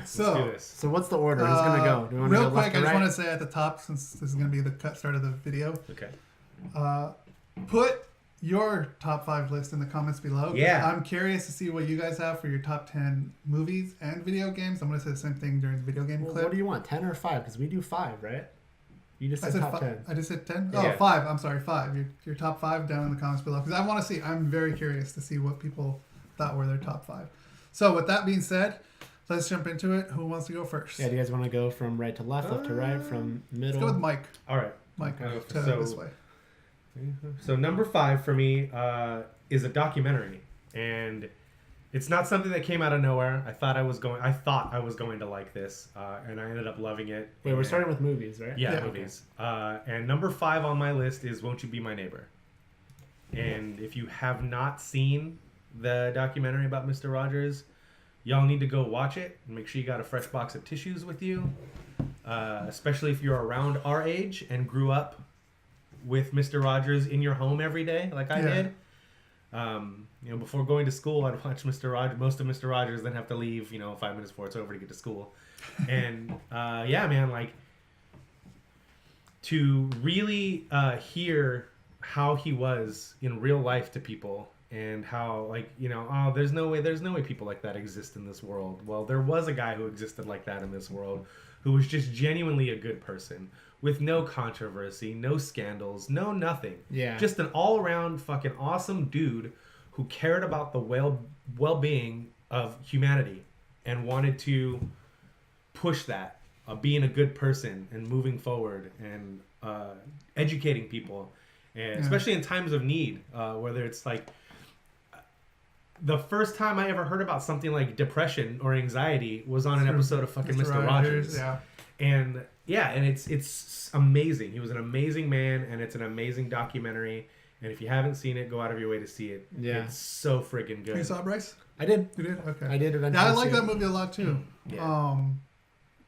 let's do this. So what's the order? Who's gonna go? Do we want to go Real left quick, or I just right? want to say at the top, since this is going to be the start of the video, Okay. Put your top 5 list in the comments below. Yeah. I'm curious to see what you guys have for your top 10 movies and video games. I'm going to say the same thing during the video game clip. What do you want? 10 or 5? Because we do 5, right? You just said top 10. I just said 10? Yeah. Oh, 5. I'm sorry, 5. Your top 5 down in the comments below. Because I want to see. I'm very curious to see what people thought were their top 5. So with that being said, let's jump into it. Who wants to go first? Yeah, do you guys want to go from right to left, left to right, from middle? Let's go with Mike. All right. Mike, So- this way. So number 5 for me is a documentary, and it's not something that came out of nowhere. I thought I was going to like this, and I ended up loving it. Wait, we're starting with movies, right? Yeah, Yeah. movies. And number 5 on my list is Won't You Be My Neighbor? And if you have not seen the documentary about Mr. Rogers, y'all need to go watch it. Make sure you got a fresh box of tissues with you, especially if you're around our age and grew up with Mr. Rogers in your home every day, like I did. Before going to school, I'd watch Mr. Rogers, most of Mr. Rogers, then have to leave, 5 minutes before it's over to get to school. And like to really hear how he was in real life to people, and how there's no way people like that exist in this world. Well, there was a guy who existed like that in this world, who was just genuinely a good person, with no controversy, no scandals, no nothing. Yeah. Just an all-around fucking awesome dude who cared about the well-being of humanity and wanted to push that, being a good person and moving forward and educating people, and especially in times of need, whether it's like the first time I ever heard about something like depression or anxiety was on an episode of fucking Mr. Rogers. Yeah. And it's amazing. He was an amazing man, and it's an amazing documentary. And if you haven't seen it, go out of your way to see it. Yeah. It's so freaking good. You saw it, Bryce? I did. You did? Okay. I did eventually. Yeah, I like see that it. movie a lot too. Yeah.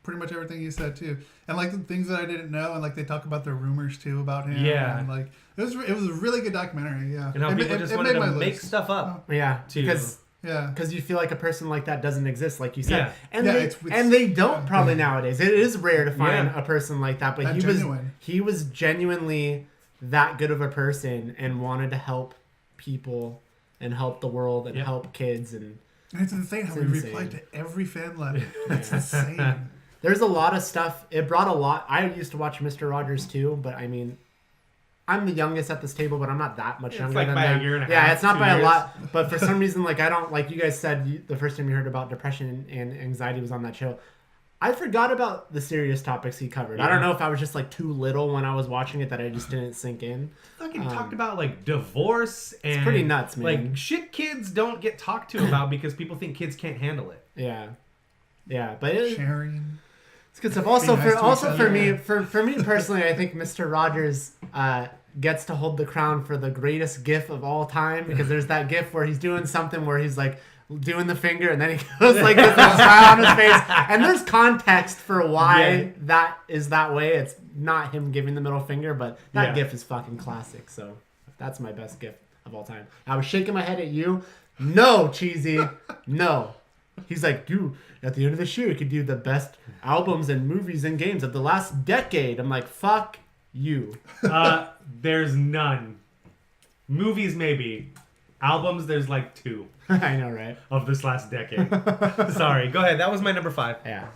Pretty much everything you said too, and like the things that I didn't know, and like they talk about the rumors too about him. Yeah. And like it was a really good documentary. Yeah. And how people just wanted to make stuff up. Yeah, too. Because you feel like a person like that doesn't exist, like you said, and it's they don't probably nowadays. It is rare to find a person like that, but Genuine. he was genuinely that good of a person and wanted to help people and help the world and help kids, and it's insane how we replied to every fan letter. It's insane. There's a lot of stuff. It brought a lot. I used to watch Mr. Rogers too, but I mean, I'm the youngest at this table, but I'm not that much younger than by them. a year and a half. Yeah, it's not 2 by years. a lot. But for some reason, like I don't, like you guys said, the first time you heard about depression and anxiety was on that show. I forgot about the serious topics he covered. Yeah. I don't know if I was just like too little when I was watching it that I just didn't sink in. Fucking talked about like divorce and It's pretty nuts, man. Like shit kids don't get talked to about because people think kids can't handle it. Yeah, but Sharing. it's good stuff. Also, Be nice to each for other. me, for me personally, I think Mr. Rogers gets to hold the crown for the greatest GIF of all time, because there's that GIF where he's doing something where he's like doing the finger and then he goes like with a smile on his face, and there's context for why that is that way. It's not him giving the middle finger, but that GIF is fucking classic. So that's my best GIF of all time. I was shaking my head at you. No, Cheesy. No. He's like, dude, at the end of this year, you could do the best albums and movies and games of the last decade. I'm like, fuck you. There's none. Movies, maybe. Albums, there's like 2 I know, right? of this last decade. Sorry, go ahead. That was my number 5. Yeah.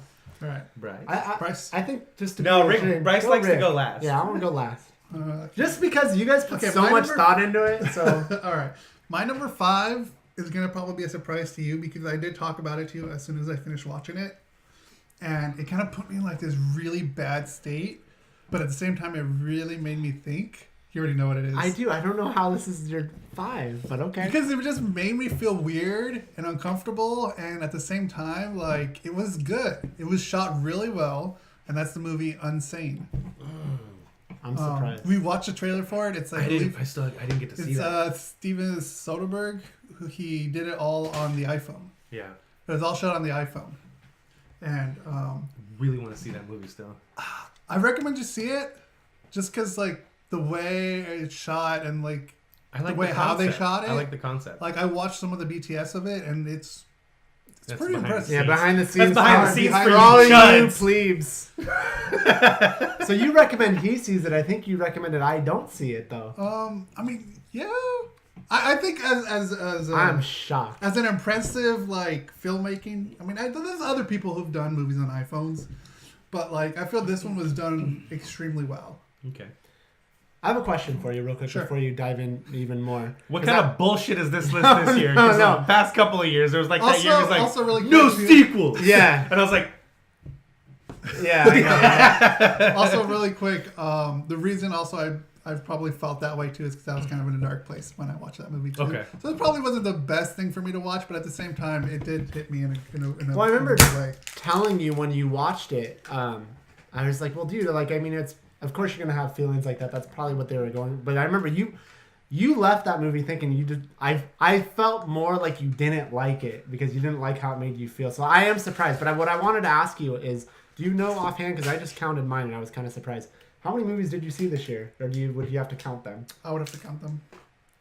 All right. Bryce. Bryce. I think just to No, be Rick. Bryce likes to go last. Yeah, I want to go last. Okay. Just because you guys put so my much number- thought into it. So All right. My number 5 is going to probably be a surprise to you, because I did talk about it to you as soon as I finished watching it. And it kind of put me in like this really bad state. But at the same time, it really made me think. You already know what it is. I do. I don't know how this is your 5, but okay. Because it just made me feel weird and uncomfortable. And at the same time, like, it was good. It was shot really well. And that's the movie Unsane. I'm surprised. We watched a trailer for it. It's like I didn't get to see it's that. Steven Soderbergh. He did it all on the iPhone. Yeah. It was all shot on the iPhone. And Really want to see that movie still. I recommend you see it, just because like the way it's shot and like I like the way how they shot it. I like the concept. Like I watched some of the BTS of it, and it's That's pretty impressive. Yeah, behind the scenes. That's behind the scenes behind for for all you chuds. plebes. So you recommend he sees it. I think you recommended I don't see it though. I mean, yeah. I think I'm shocked. as an impressive like filmmaking. I mean, there's other people who've done movies on iPhones, but like I feel this one was done extremely well. Okay. I have a question for you real quick Sure. before you dive in even more. What Is kind that- of bullshit is this list this year? No, 'Cause no. the past couple of years, there was like that year, it was like, Also really no quick, sequels. Yeah. And I was like, Yeah. I know. Also, really quick, the reason also I've probably felt that way too is because I was kind of in a dark place when I watched that movie too. Okay. So it probably wasn't the best thing for me to watch, but at the same time, it did hit me in a Well, I remember in a good way. telling you when you watched it, I was like, well, dude, like, I mean, it's, of course you're going to have feelings like that. That's probably what they were going. But I remember you left that movie thinking you did. I felt more like you didn't like it because you didn't like how it made you feel. So I am surprised. But what I wanted to ask you is, do you know offhand, because I just counted mine and I was kind of surprised, how many movies did you see this year? Or would you have to count them? I would have to count them.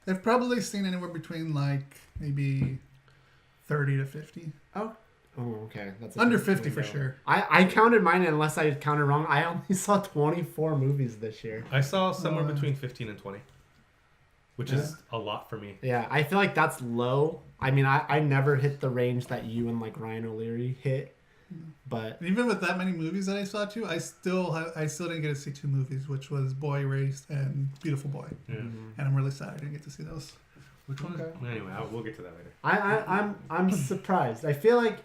They've probably seen anywhere between like maybe 30 to 50. Oh, okay. That's a Under big 50 for window. sure. I counted mine, and unless I counted wrong, I only saw 24 movies this year. I saw somewhere between 15 and 20, which Yeah. is a lot for me. Yeah, I feel like that's low. I mean, I never hit the range that you and like Ryan O'Leary hit, but Even with that many movies that I saw too, I still didn't get to see two movies, which was Boy Erased and Beautiful Boy, Yeah. Mm-hmm. and I'm really sad I didn't get to see those. Which one? Okay. Anyway, we'll get to that later. I'm surprised. I feel like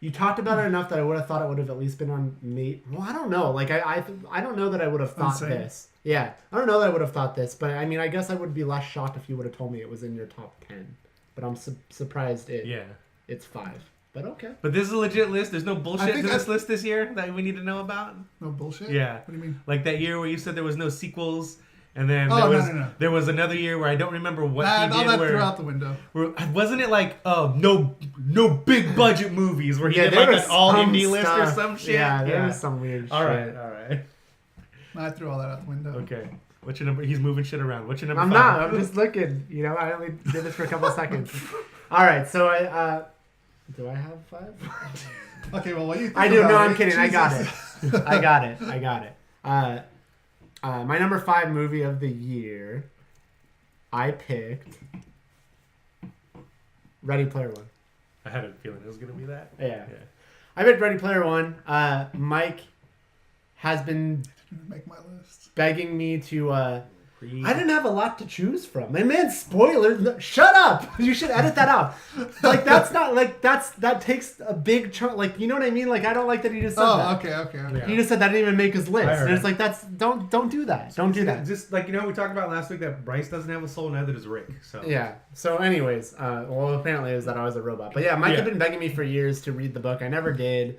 you talked about it enough that I would have thought it would have at least been on me. Well, I don't know. Like I don't know that I would have thought Insane. this. Yeah, I don't know that I would have thought this, but I mean, I guess I would be less shocked if you would have told me it was in your top 10. But I'm surprised Yeah. it's 5. But okay. But this is a legit list. There's no bullshit think to this I- list this year that we need to know about. No bullshit. Yeah. What do you mean? Like that year where you said there was no sequels, and then Oh, no. there was another year where I don't remember what Nah, he all did. that Where, threw out the window. wasn't it like no big budget movies where he did there like was an all some indie list or stuff. some shit? Yeah, there was some weird All shit. right. Nah, I threw all that out the window. Okay. What's your number? He's moving shit around. What's your number? I'm 5? not. I'm just looking. You know, I only did this for a couple of seconds. All right, so do I have 5? Okay, well, what do you think I do. about No, it? I'm kidding. I got Jesus. it. I got it. My number 5 movie of the year, I picked Ready Player One. I had a feeling it was gonna be that. Yeah. I picked Ready Player One. Mike has been Didn't make my list. begging me to. I didn't have a lot to choose from. And man, spoiler! Shut up! You should edit that out. Like that's not like that takes a big chunk. Like you know what I mean? Like I don't like that he just said that. Okay. Yeah. He just said that didn't even make his list. I heard And it's it. like that's don't do that. Don't do that. Just like we talked about last week that Bryce doesn't have a soul, neither does Rick. So Yeah. So, anyways, well, apparently it was that I was a robot. But yeah, Mike had been begging me for years to read the book. I never did.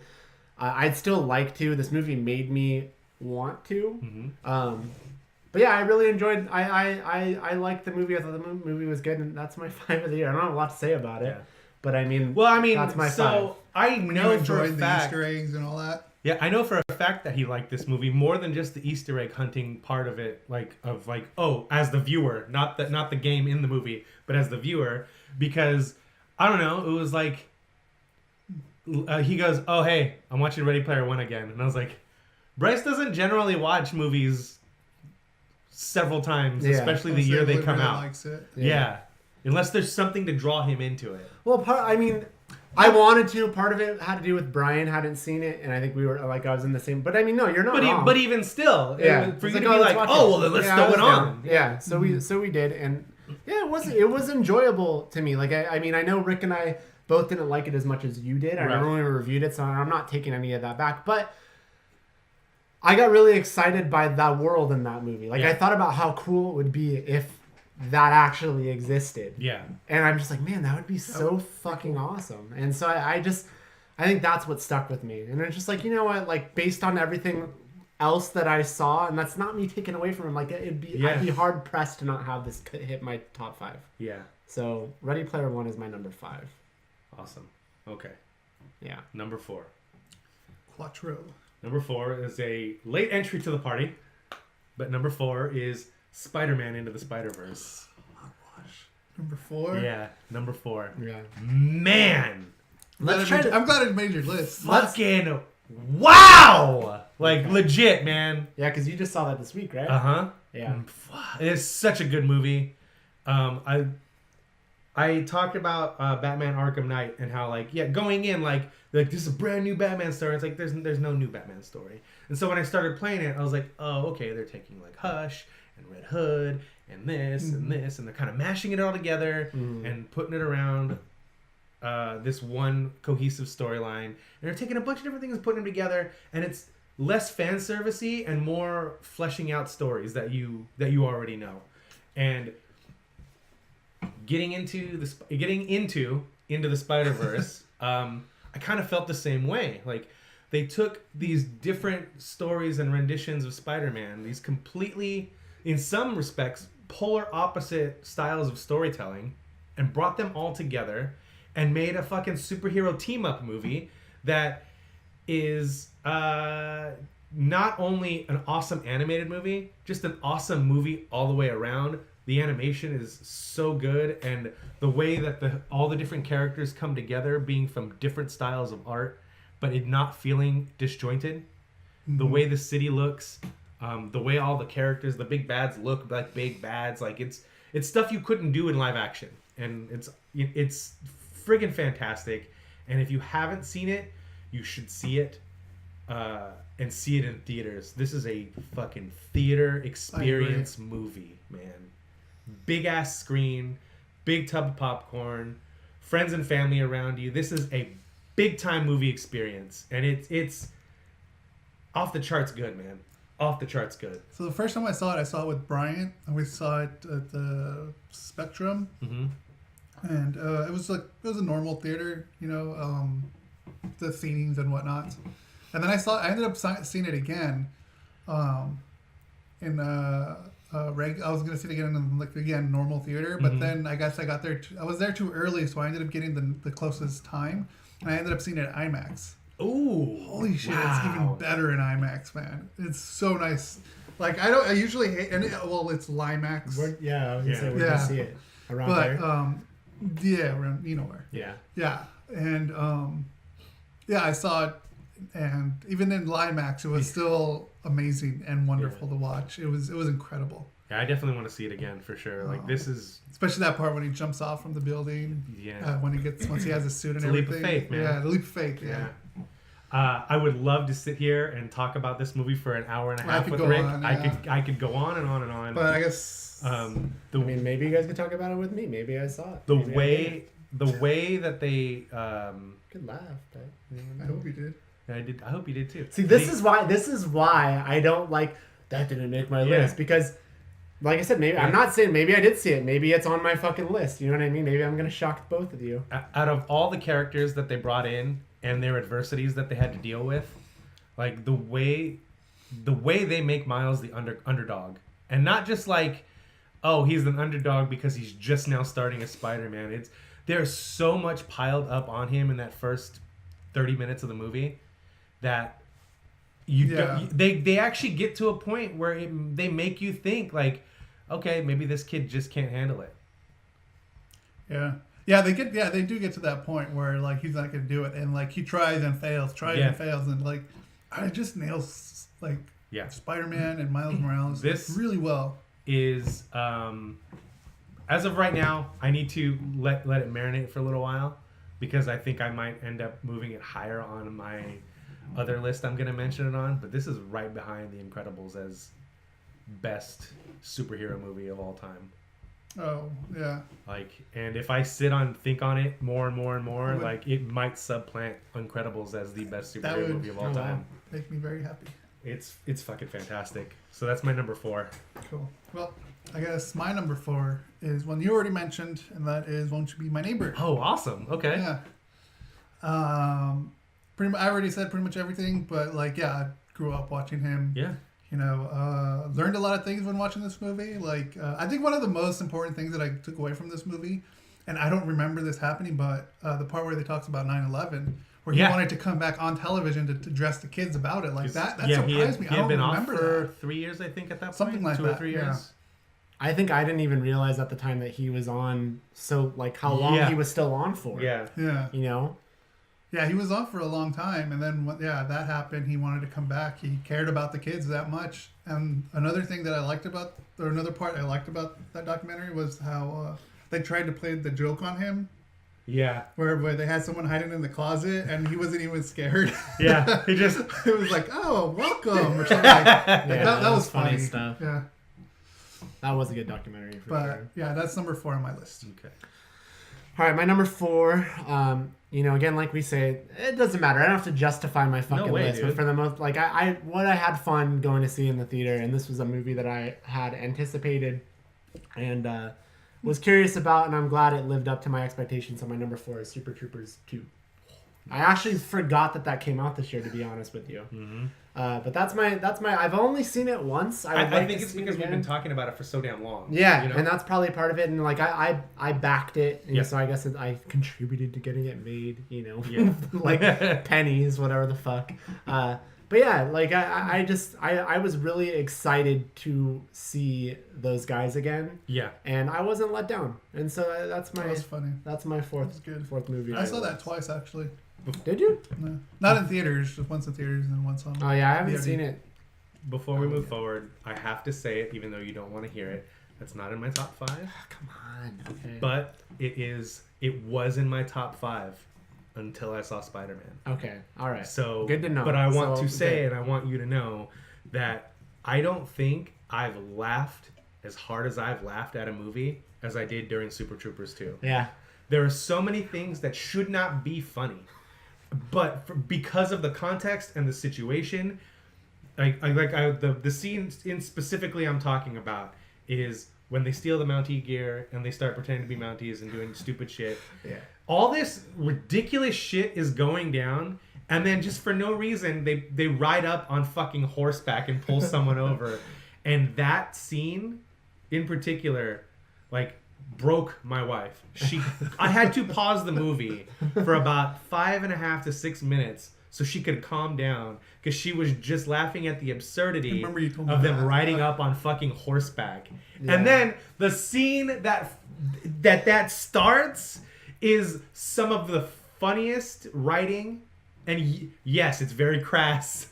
I'd still like to. This movie made me want to. Mm-hmm. But yeah, I really enjoyed. I liked the movie. I thought the movie was good, and that's my 5 of the year. I don't have a lot to say about it. Yeah. But I mean, that's my so 5. I When you know for a enjoyed the fact. Easter eggs and all that. Yeah, I know for a fact that he liked this movie more than just the Easter egg hunting part of it, as the viewer, not the game in the movie, but as the viewer, because I don't know, it was like he goes, "Oh hey, I'm watching Ready Player One again," and I was like, Bryce doesn't generally watch movies several times, Yeah. especially the year they Really come out. Likes it. Yeah, unless there's something to draw him into it. Well, I wanted to. Part of it had to do with Brian hadn't seen it, and I think we were like I was in the same. But I mean, no, you're not wrong. But even still, Yeah, for it's you to like, be let's like, watch oh it. well, then let's Yeah, throw I was it on. down. Yeah, so we did, and yeah, it was enjoyable to me. Like I mean, I know Rick and I both didn't like it as much as you did. I remember when we reviewed it, so I'm not taking any of that back. But I got really excited by that world in that movie. Like Yeah. I thought about how cool it would be if that actually existed. Yeah. And I'm just like, man, that would be so fucking awesome. And so I think that's what stuck with me. And it's just like, you know what, like based on everything else that I saw, and that's not me taking away from him, like I'd be hard pressed to not have this hit my top 5. Yeah. So Ready Player One is my number 5. Awesome. Okay. Yeah. Number 4. Quattro. Number 4 is a late entry to the party, but number 4 is Spider-Man Into the Spider-Verse. Number 4. Yeah, number 4. Yeah. Man, I'm glad it made your list. Fucking wow! Like legit, man. Yeah, because you just saw that this week, right? Uh-huh. Yeah. It's such a good movie. I talked about Batman Arkham Knight and how going in like this is a brand new Batman story. It's like there's no new Batman story. And so when I started playing it, I was like, oh, okay, they're taking like Hush and Red Hood and this and this, and they're kind of mashing it all together and putting it around this one cohesive storyline. And they're taking a bunch of different things and putting them together, and it's less fan servicey and more fleshing out stories that you already know. And getting into the Spider-Verse, I kind of felt the same way. Like they took these different stories and renditions of Spider-Man, these completely, in some respects, polar opposite styles of storytelling, and brought them all together and made a fucking superhero team-up movie that is not only an awesome animated movie, just an awesome movie all the way around. The animation is so good, and the way that all the different characters come together, being from different styles of art, but it not feeling disjointed. The way the city looks, the way all the characters, the big bads look like big bads, like it's stuff you couldn't do in live action, and it's friggin' fantastic. And if you haven't seen it, you should see it, and see it in theaters. This is a fucking theater experience movie, man. Big ass screen, big tub of popcorn, friends and family around you. This is a big time movie experience, and it's off the charts good, man. Off the charts good. So the first time I saw it with Bryant, and we saw it at the Spectrum, and it was a normal theater, the seatings and whatnot. And then I ended up seeing it again, in I was gonna see it again in normal theater, but then I guess I got there. I was there too early, so I ended up getting the closest time, and I ended up seeing it at IMAX. Ooh, holy shit! Wow. It's even better in IMAX, man. It's so nice. Like I usually hate, it's Limax. I was gonna say, where did you see it? Around there? Around where. Yeah, and I saw it, and even in Limax, it was still amazing and wonderful to watch. It was incredible. Yeah, I definitely want to see it again for sure. Like this is especially that part when he jumps off from the building. Yeah. Once he has his suit and it's everything. A leap of faith, man. Yeah, the leap of faith. Yeah. I would love to sit here and talk about this movie for an hour and a half with Rick. I could go on and on and on. But I guess maybe you guys could talk about it with me. Maybe I saw it. The way that they good laugh. But I hope you did. I did. I hope you did too. See, this is why I don't like that. Didn't make my list because, like I said, maybe I'm not saying maybe I did see it. Maybe it's on my fucking list. You know what I mean? Maybe I'm gonna shock both of you. Out of all the characters that they brought in and their adversities that they had to deal with, like the way they make Miles the underdog, and not just like, oh, he's an underdog because he's just now starting as Spider-Man. There's so much piled up on him in that first 30 minutes of the movie that they actually get to a point where they make you think like, okay, maybe this kid just can't handle it. Yeah, they do get to that point where like he's not gonna do it, and like he tries and fails, and like I just nails like Spider-Man and Miles Morales this really well. Is as of right now, I need to let it marinate for a little while because I think I might end up moving it higher on my other list I'm going to mention it on, but this is right behind The Incredibles as best superhero movie of all time. Oh, yeah. Like, and if I think on it more and more and more, like it might supplant Incredibles as the best superhero movie of all time. Make me very happy. It's fucking fantastic. So that's my number 4. Cool. Well, I guess my number 4 is one you already mentioned, and that is Won't You Be My Neighbor? Oh, awesome. Okay. Yeah. I already said pretty much everything, but like, I grew up watching him. Yeah. Learned a lot of things when watching this movie. Like, I think one of the most important things that I took away from this movie, and I don't remember this happening, but the part where they talks about 9/11, where he wanted to come back on television to address the kids about it, like that surprised me. He had been off remember for 3 years, I think, at that point. Something like 2 or 3 years. Yeah. I think I didn't even realize at the time that he was on. So like how long he was still on for? Yeah. Yeah. Yeah, he was off for a long time, and then that happened. He wanted to come back. He cared about the kids that much. And another part I liked about that documentary was how they tried to play the joke on him. Yeah. Where they had someone hiding in the closet, and he wasn't even scared. Yeah, he just it was like, "Oh, welcome," or something. That was funny stuff. Yeah, that was a good documentary. Sure. Yeah, that's number 4 on my list. Okay. All right, my number 4. Again, like we say, it doesn't matter. I don't have to justify my fucking list. Dude. But for the most, like I had fun going to see in the theater, and this was a movie that I had anticipated and was curious about, and I'm glad it lived up to my expectations. So my number 4 is Super Troopers 2. I actually forgot that came out this year, to be honest with you. Mm-hmm. But that's my. I've only seen it once. I think it's because we've been talking about it for so damn long. Yeah, and that's probably part of it. And like I backed it, so I guess I contributed to getting it made. Like pennies, whatever the fuck. But yeah, like I was really excited to see those guys again. Yeah, and I wasn't let down. And so that's funny. That's my fourth movie. I saw that twice actually. Did you? No. Not in theaters, just once in theaters and once on. Oh yeah, I haven't seen it. Before we move forward, I have to say it, even though you don't want to hear it. That's not in my top 5. Come on. Okay. But it was in my top 5 until I saw Spider-Man. Okay. All right. So good to know. But I want to say, and I want you to know that I don't think I've laughed as hard as I've laughed at a movie as I did during Super Troopers 2. Yeah. There are so many things that should not be funny, but because of the context and the situation, the scene specifically I'm talking about is when they steal the Mountie gear and they start pretending to be Mounties and doing stupid shit. Yeah. All this ridiculous shit is going down, and then just for no reason they ride up on fucking horseback and pull someone over, and that scene in particular, like, broke my wife. I had to pause the movie for about 5.5 to 6 minutes so she could calm down, because she was just laughing at the absurdity of them riding up on fucking horseback. Yeah. And then the scene that starts is some of the funniest writing, and yes, it's very crass,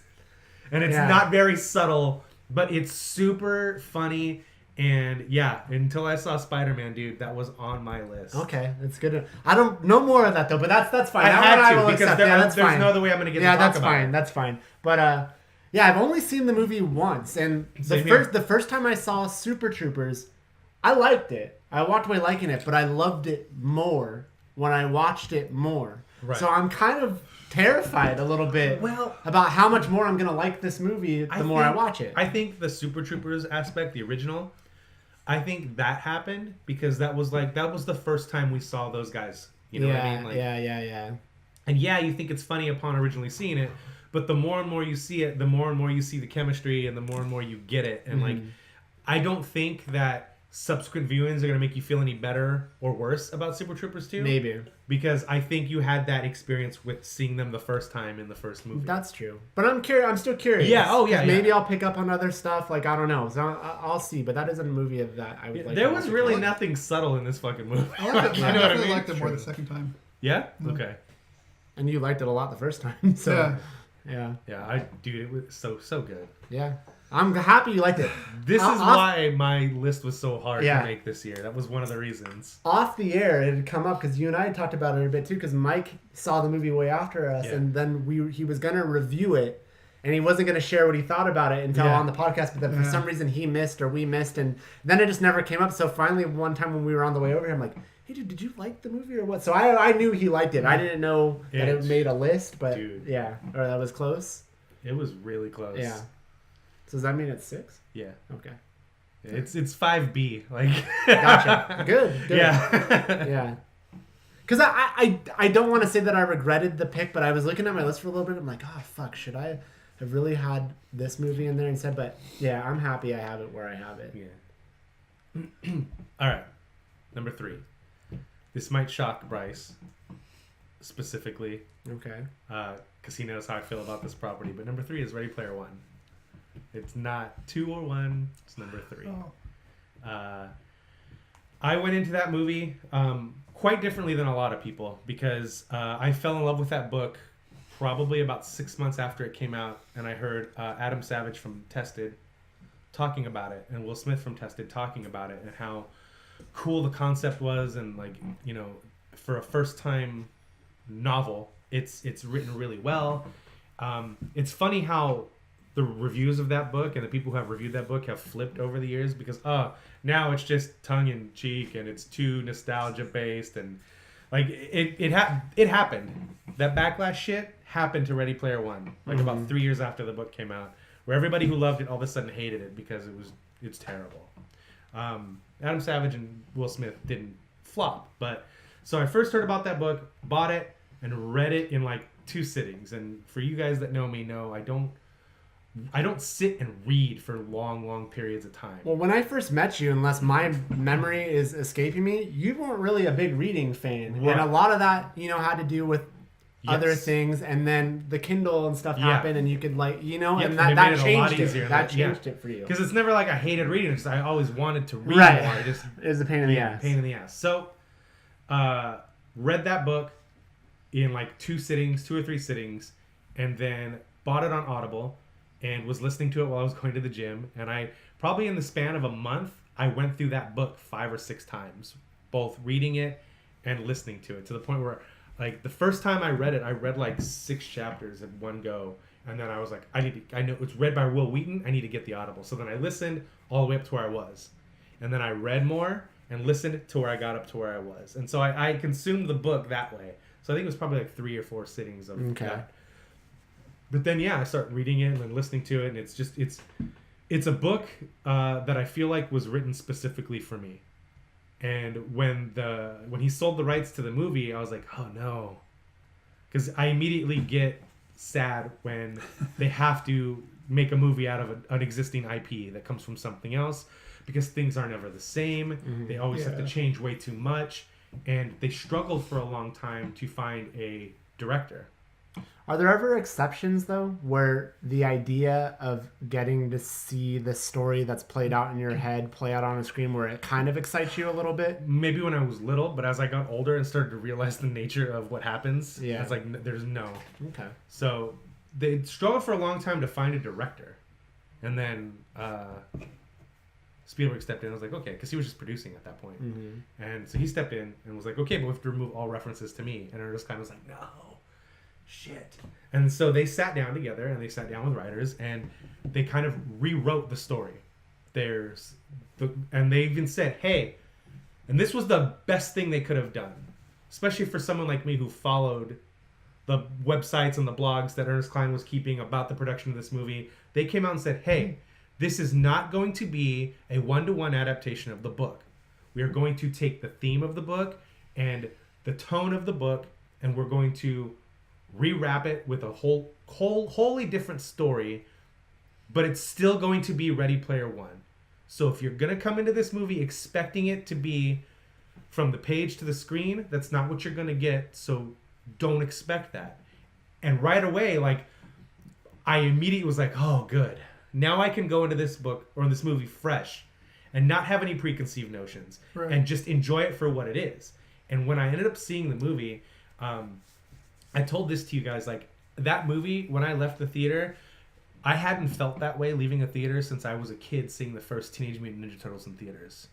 and it's not very subtle, but it's super funny. And yeah, until I saw Spider-Man, dude, that was on my list. Okay, that's good. I don't know more of that though, but that's fine. I had to, because there's no other way I'm going to get to talk about it. Yeah, that's fine. But yeah, I've only seen the movie once, and the first time I saw Super Troopers, I liked it. I walked away liking it, but I loved it more when I watched it more. Right. So I'm kind of terrified a little bit about how much more I'm going to like this movie the more I watch it. I think the Super Troopers aspect, the original, I think that happened because that was the first time we saw those guys. You know what I mean? Like, yeah. And yeah, you think it's funny upon originally seeing it, but the more and more you see it, the more and more you see the chemistry, and the more and more you get it. And like, I don't think that subsequent viewings are going to make you feel any better or worse about Super Troopers 2. Maybe. Because I think you had that experience with seeing them the first time in the first movie. That's true. But I'm still curious. Yeah, oh yeah. Maybe I'll pick up on other stuff. Like, I don't know. So I'll see. But that isn't a movie of that I would like. There was really nothing subtle in this fucking movie. I definitely liked it more the second time. Yeah? Okay. And you liked it a lot the first time. So yeah. Dude, it was so good. Yeah. I'm happy you liked it. This is why my list was so hard to make this year. That was one of the reasons. Off the air, it had come up because you and I had talked about it a bit too, because Mike saw the movie way after us, and then he was going to review it, and he wasn't going to share what he thought about it until on the podcast, but then for some reason he missed or we missed, and then it just never came up. So finally one time when we were on the way over here, I'm like, hey dude, did you like the movie or what? So I knew he liked it. I didn't know that it made a list, but or that was close. It was really close. Yeah. So does that mean it's 6? Yeah. Okay. It's 5B. Like. Gotcha. Good. Yeah. Yeah. Because I don't want to say that I regretted the pick, but I was looking at my list for a little bit. I'm like, oh fuck, should I have really had this movie in there instead? But yeah, I'm happy I have it where I have it. Yeah. All right. Number 3. This might shock Bryce specifically. Okay. Because he knows how I feel about this property. But number 3 is Ready Player One. It's not 2 or 1. It's number 3. I went into that movie quite differently than a lot of people because I fell in love with that book probably about 6 months after it came out, and I heard Adam Savage from Tested talking about it, and Will Smith from Tested talking about it, and how cool the concept was, and like, you know, for a first time novel, it's written really well. It's funny how the reviews of that book and the people who have reviewed that book have flipped over the years because now it's just tongue in cheek and it's too nostalgia based, and like it happened. That backlash shit happened to Ready Player One like about 3 years after the book came out, where everybody who loved it all of a sudden hated it because it's terrible. Adam Savage and Will Smith didn't flop, but so I first heard about that book, bought it, and read it in like 2 sittings. And for you guys that know me, know I don't sit and read for long periods of time. Well, when I first met you, unless my memory is escaping me, you weren't really a big reading fan. Right. And a lot of that, you know, had to do with other Yes. things, and then the Kindle and stuff Yeah. happened, and you could like, you know, Yeah, and they that made it a lot changed easier. it. That Yeah. changed it for you. Because it's never like I hated reading, it's just I always wanted to read Right. more. I just It was a pain in the ass. pain in the ass. So, read that book in like 2 or 3 sittings, and then bought it on Audible, and was listening to it while I was going to the gym. And I probably in the span of a month, I went through that book 5 or 6 times, both reading it and listening to it, to the point where like the first time I read it, I read like 6 chapters in one go. And then I was like, I know it's read by Will Wheaton. I need to get the Audible. So then I listened all the way up to where I was. And then I read more and listened to where I got up to where I was. And so I consumed the book that way. So I think it was probably like 3 or 4 sittings of that. But then, yeah, I started reading it and then listening to it. And it's just, it's a book that I feel like was written specifically for me. And when he sold the rights to the movie, I was like, oh no. Because I immediately get sad when they have to make a movie out of an existing IP that comes from something else, because things are never the same. They always have to change way too much. And they struggled for a long time to find a director. Are there ever exceptions, though, where the idea of getting to see the story that's played out in your head play out on a screen where it kind of excites you a little bit? Maybe when I was little, but as I got older and started to realize the nature of what happens, it's like, there's no. Okay. So they struggled for a long time to find a director. And then Spielberg stepped in. I was like, okay, because he was just producing at that point. And so he stepped in and was like, okay, but we have to remove all references to me. And Ernest kind of was like, no. Shit. And so they sat down together, and they sat down with writers, and they kind of rewrote the story. And they even said, hey, and this was the best thing they could have done, especially for someone like me who followed the websites and the blogs that Ernest Cline was keeping about the production of this movie. They came out and said, hey, this is not going to be a 1-to-1 adaptation of the book. We are going to take the theme of the book and the tone of the book, and we're going to rewrap it with a wholly different story, but it's still going to be Ready Player One. So if you're going to come into this movie expecting it to be from the page to the screen, that's not what you're going to get, so don't expect that. And right away, like, I immediately was like, oh, good. Now I can go into this book or this movie fresh and not have any preconceived notions and just enjoy it for what it is. And when I ended up seeing the movie, I told this to you guys, like, that movie, when I left the theater, I hadn't felt that way leaving a theater since I was a kid seeing the first Teenage Mutant Ninja Turtles in theaters.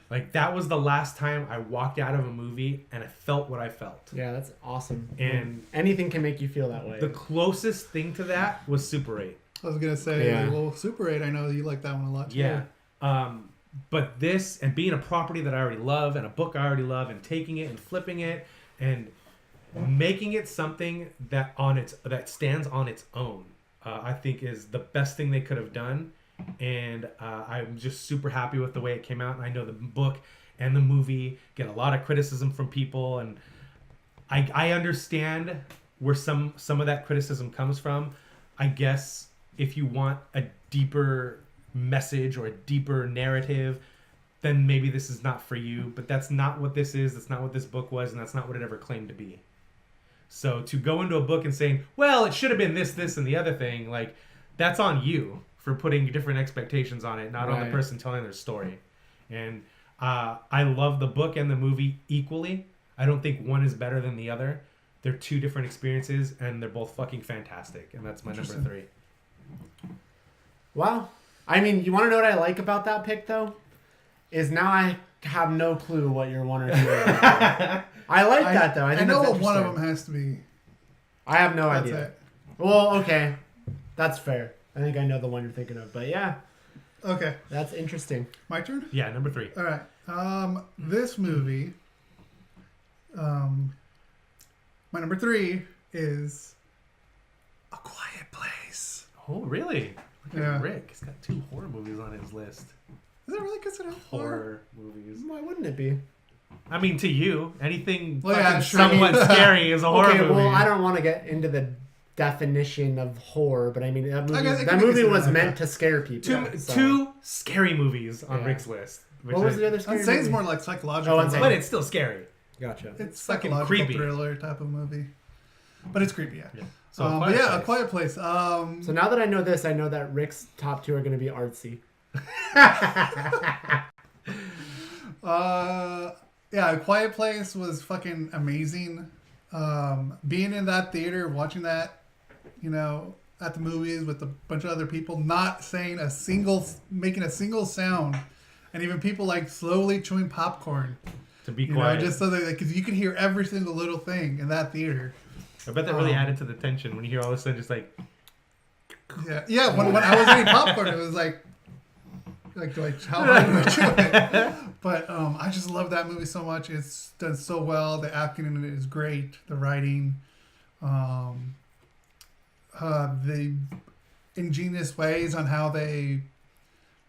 Like, that was the last time I walked out of a movie and I felt what I felt. Yeah, that's awesome. And anything can make you feel that way. The closest thing to that was Super 8. I was going to say, well, Super 8, I know you like that one a lot too. Yeah. But this, and being a property that I already love, and a book I already love, and taking it and flipping it and making it something that stands on its own, I think is the best thing they could have done. And I'm just super happy with the way it came out. And I know the book and the movie get a lot of criticism from people, and I understand where some of that criticism comes from. I guess if you want a deeper message or a deeper narrative, then maybe this is not for you. But that's not what this is. That's not what this book was, and that's not what it ever claimed to be. So to go into a book and saying, well, it should have been this, and the other thing, like, that's on you for putting different expectations on it, not on the person telling their story. And I love the book and the movie equally. I don't think one is better than the other. They're two different experiences, and they're both fucking fantastic. And that's my number 3. Wow. I mean, you want to know what I like about that pick, though? Is now I have no clue what your 1 or 2 are. I like that, though. I think know that's what one of interesting. them has to be. I have no That's idea. it. Well, okay. That's fair. I think I know the one you're thinking of. But yeah, Okay, that's interesting. my turn. Yeah, number 3. All right. This movie. My number 3 is A Quiet Place. Oh, really? Look Yeah. at Rick. He's got 2 horror movies on his list. Is it really considered horror? Horror movies. Why wouldn't it be? I mean, to you, anything Well, yeah, fucking sure. somewhat scary is a horror Okay, movie. well, I don't want to get into the definition of horror, but I mean, that I guess movie, it that can be movie was considered like meant to scare people. Two scary movies on Yeah. Rick's list. Which What was is- the other scary Unsane's movie? more like psychological. Oh, Unsane. But it's still scary. Gotcha. It's fucking psychological creepy. thriller type of movie. But it's creepy, yeah. Yeah. So, But yeah, A Quiet Place. So now that I know this, I know that Rick's top 2 are going to be artsy. Yeah, A Quiet Place was fucking amazing. Being in that theater, watching that, at the movies with a bunch of other people, not making a single sound, and even people like slowly chewing popcorn. to be quiet. Just so that because you could hear every single little thing in that theater. I bet that really added to the tension when you hear all of a sudden just like. Yeah. When I was eating popcorn, it was like how hard do I chew it? But I just love that movie so much. It's done so well. The acting in it is great. The writing, the ingenious ways on how they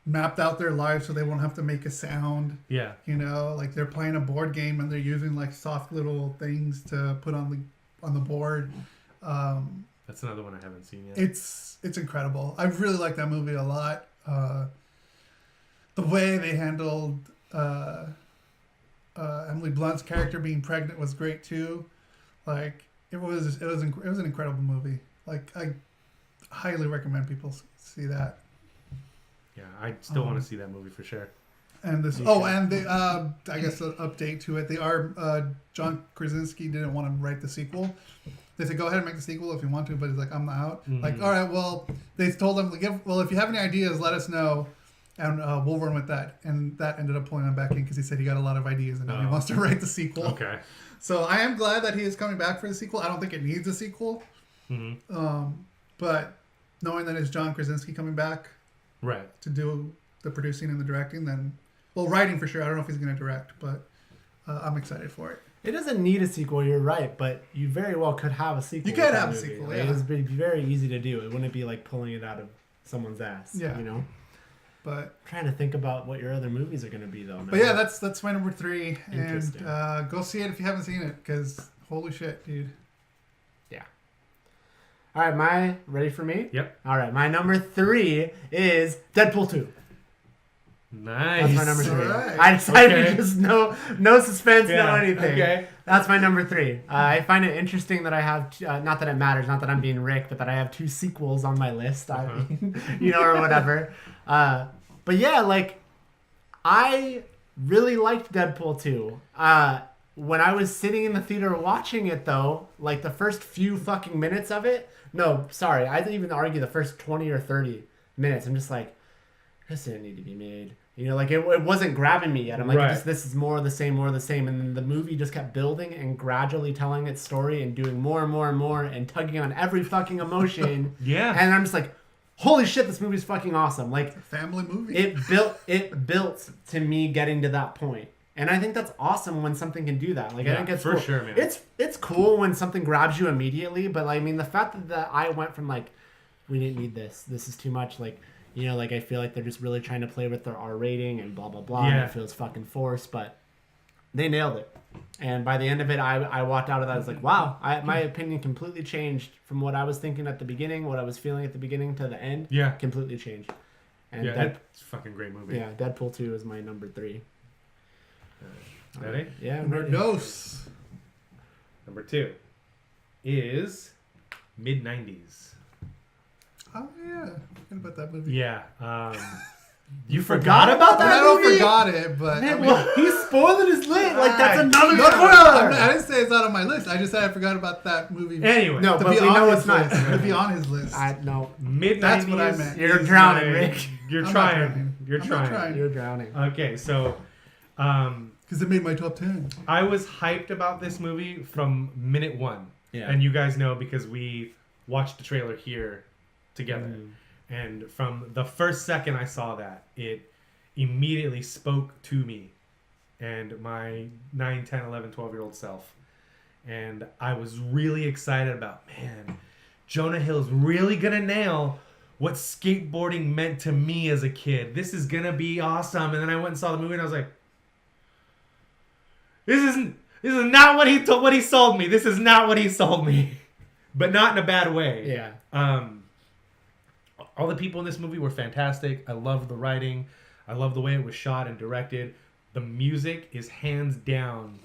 mapped out their lives so they won't have to make a sound. Yeah. Like they're playing a board game and they're using like soft little things to put on the board. That's another one I haven't seen yet. It's incredible. I really like that movie a lot. The way they handled Emily Blunt's character being pregnant was great too. Like it was an incredible movie. Like I highly recommend people see that. Yeah, I still want to see that movie for sure. And this and the I guess an update to it. They are John Krasinski didn't want to write the sequel. They said go ahead and make the sequel if you want to, but he's like I'm out. Mm-hmm. Like all right, well they told him if you have any ideas, let us know, and we'll run with that. And that ended up pulling him back in because he said he got a lot of ideas and now he wants to write the sequel. Okay. So I am glad that he is coming back for the sequel. I don't think it needs a sequel, but knowing that it's John Krasinski coming back Right. to do the producing and the directing, then writing for sure. I don't know if he's going to direct, but I'm excited for it. It doesn't need a sequel, you're right, but you very well could have a sequel. You could with that have a movie. sequel, Like, yeah. it would be very easy to do. It wouldn't be like pulling it out of someone's ass. Yeah. But I'm trying to think about what your other movies are going to be, though. yeah, that's my number 3, and Interesting. go see it if you haven't seen it, because holy shit, dude. Yeah. All right, ready for me? Yep. All right, my number 3 is Deadpool 2. Nice. That's my number 3. Alright. I decided Okay. to just no suspense, no Yeah, anything. okay. That's my number 3. I find it interesting that I have, not that it matters, not that I'm being Rick, but that I have 2 sequels on my list. I mean, or whatever. But yeah, like, I really liked Deadpool 2. When I was sitting in the theater watching it, though, like the first few fucking minutes of it, no, sorry, I'd even argue the first 20 or 30 minutes, I'm just like, this didn't need to be made. Like it wasn't grabbing me yet. I'm like, Right. this is more of the same. And then the movie just kept building and gradually telling its story and doing more and more and more and tugging on every fucking emotion. Yeah. And I'm just like, holy shit, this movie's fucking awesome. Like, Family movie. it built to me getting to that point. And I think that's awesome when something can do that. Like, I Yeah, think it's for cool. sure, man. It's cool when something grabs you immediately, but I mean, the fact that I went from like, we didn't need this. This is too much. Like, like I feel like they're just really trying to play with their R rating and blah blah blah. And Yeah. it feels fucking forced, but they nailed it. And by the end of it, I walked out of that. I was like, wow, my opinion completely changed from what I was thinking at the beginning, what I was feeling at the beginning to the end. Yeah. Completely changed. And Yeah, it's a fucking great movie. yeah, Deadpool 2 is my number 3. Ready? Yeah, I'm Number ready. dose. Number 2 is mid-90s. Oh yeah, forget about that movie. Yeah. You forgot about I that don't movie? forgot it, but Man, I mean, well, he's spoiling his list. Like, that's another no, spoiler. I didn't say it's not on my list. I just said I forgot about that movie. Anyway, No, to but be we on know his it's not. list. To be on his list. No. mid-90s. That's what I meant. You're is drowning, my- Rick. You're I'm not trying. drowning. You're I'm not trying. trying. You're drowning. Okay, so Because it made my top 10. I was hyped about this movie from minute one. Yeah. And you guys know because we watched the trailer here together. Mm. And from the first second I saw that, it immediately spoke to me and my 9, 10, 11, 12-year-old self. And I was really excited about, man, Jonah Hill's really going to nail what skateboarding meant to me as a kid. This is going to be awesome. And then I went and saw the movie and I was like, This is not what he sold me. This is not what he sold me. But not in a bad way. Yeah. All the people in this movie were fantastic. I loved the writing. I love the way it was shot and directed. The music is hands down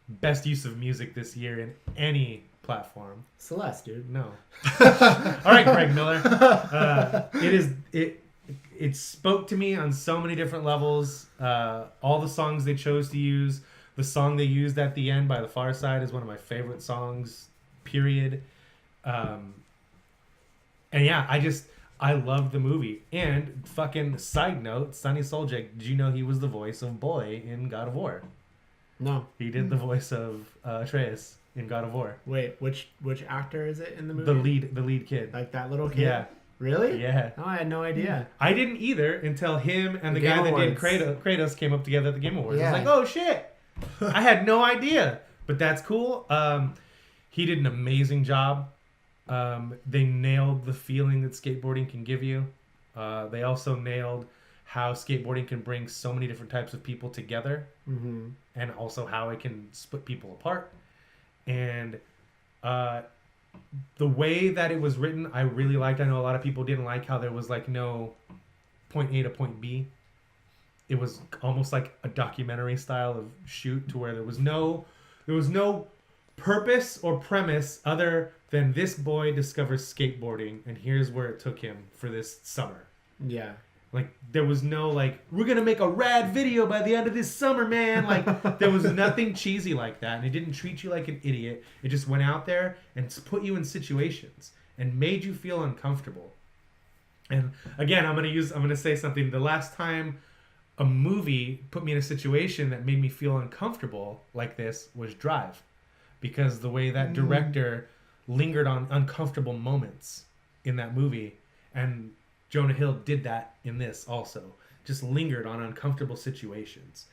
best use of music this year in any platform. Celeste, dude. No. All right, Greg Miller. It spoke to me on so many different levels. All the songs they chose to use. The song they used at the end by The Far Side is one of my favorite songs, period. And yeah, I loved the movie. And fucking side note, Sonny Soljic, did you know he was the voice of Boy in God of War? No. He did the voice of Atreus in God of War. Wait, which actor is it in the movie? The lead kid. Like that little kid? Yeah. Really? Yeah. Oh, I had no idea. I didn't either until him and the The guy Game that did Awards. Kratos came up together at the Game Awards. Yeah. I was like, oh shit. I had no idea. But that's cool. He did an amazing job. They nailed the feeling that skateboarding can give you. They also nailed how skateboarding can bring so many different types of people together. Mm-hmm. And also how it can split people apart. And the way that it was written, I really liked. I know a lot of people didn't like how there was like no point A to point B. It was almost like a documentary style of shoot to where there was no purpose or premise other than this boy discovers skateboarding and here's where it took him for this summer. Yeah. Like, there was no, like, we're going to make a rad video by the end of this summer, man. Like, there was nothing cheesy like that. And it didn't treat you like an idiot. It just went out there and put you in situations and made you feel uncomfortable. And, again, I'm going to say something. The last time a movie put me in a situation that made me feel uncomfortable like this was Drive. Because the way that director lingered on uncomfortable moments in that movie. And Jonah Hill did that in this also. Just lingered on uncomfortable situations.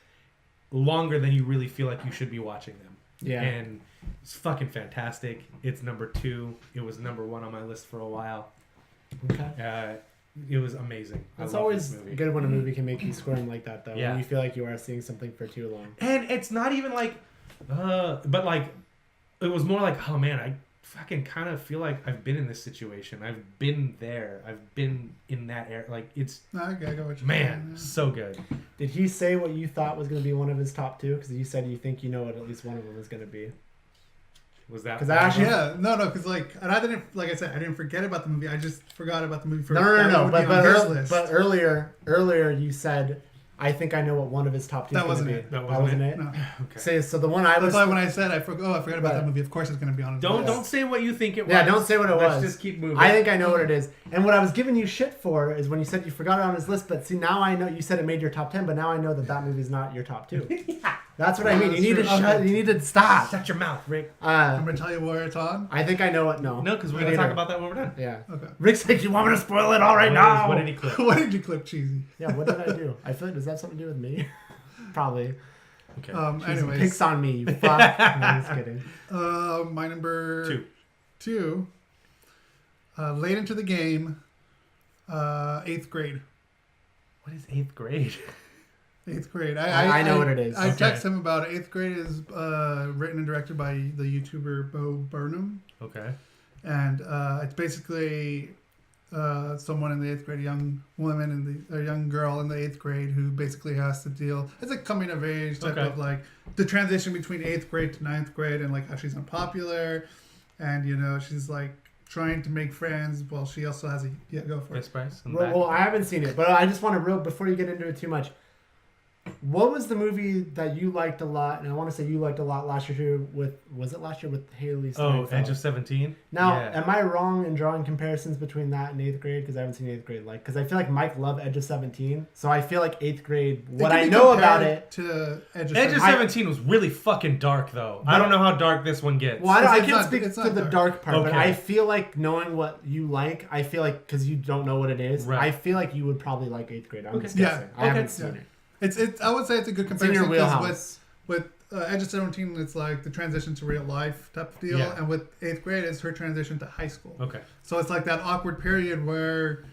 Longer than you really feel like you should be watching them. Yeah. And it's fucking fantastic. It's number 2. It was number 1 on my list for a while. Okay. It was amazing. It's I love always this movie. good when a movie can make you squirm like that, though. Yeah. When you feel like you are seeing something for too long. And it's not even like, but like, it was more like, oh man, I fucking kind of feel like I've been in this situation. I've been there. I've been in that area. Like, it's, I got what you're man, saying, so good. Did he say what you thought was going to be one of his top 2? Because you said you think you know what at least one of them is going to be. Was that? 'Cause I actually- Yeah, no, because and I didn't, like I said, I didn't forget about the movie. I just forgot about the movie. For No. that would be on his list. But earlier you said, I think I know what one of his top 2 is That going to wasn't be. it. That That wasn't it? No. Okay. So the one I was... That's why when I said I forgot about Right. that movie, of course it's going to be on his list. Don't say what you think it was. Yeah, don't say what it Let's was. just keep moving. I think I know what it is. And what I was giving you shit for is when you said you forgot it on his list, but see, now I know, you said it made your top 10, but now I know that movie's not your top 2. That's what I mean. You need to That's true. you need to stop. Shut your mouth, Rick. I'm going to tell you where it's on. I think I know what, no. No, because we're Me going to talk neither. about that when we're done. Yeah. Okay. Rick's like, you want me to spoil it all right now? What did he clip? What did you clip, Cheesy? Yeah, what did I do? I feel like, does that have something to do with me? Probably. Okay. Anyways. Picks on me, you fuck. No, just kidding. My number 2. Late into the game, 8th grade. What is 8th grade? 8th grade. I know what it is. I Okay. text him about it. 8th grade is written and directed by the YouTuber Bo Burnham. Okay. And it's basically someone in the 8th grade, a young woman a young girl in the 8th grade who basically has to deal. It's a coming of age type Okay. of like the transition between 8th grade to 9th grade and like how she's unpopular, and she's like trying to make friends. Well, she also has a go for it. Yes, Bryce. in the Well, back. I haven't seen it, but I just want to before you get into it too much. What was the movie that you liked a lot? And I want to say you liked a lot last year was it last year with Haley Steinfeld? Edge of 17. Now, Yeah. am I wrong in drawing comparisons between that and 8th grade? Because I haven't seen 8th grade. Because I feel like Mike loved Edge of 17. So I feel like 8th grade, what I know about it. To Edge of Edge of 17. 17 was really fucking dark, though. I don't know how dark this one gets. Well, I It's can't not- speak it's to not the dark part, but Okay. I feel like knowing what you like, I feel like, because you don't know what it is, Right. I feel like you would probably like 8th grade. I'm Okay. just Yeah. guessing. I Okay. haven't seen Yeah. it. It's. I would say it's a good It's in your comparison because wheelhouse. with Edge of 17, it's like the transition to real life type of deal, Yeah. and with 8th grade, it's her transition to high school. Okay. So it's like that awkward period where,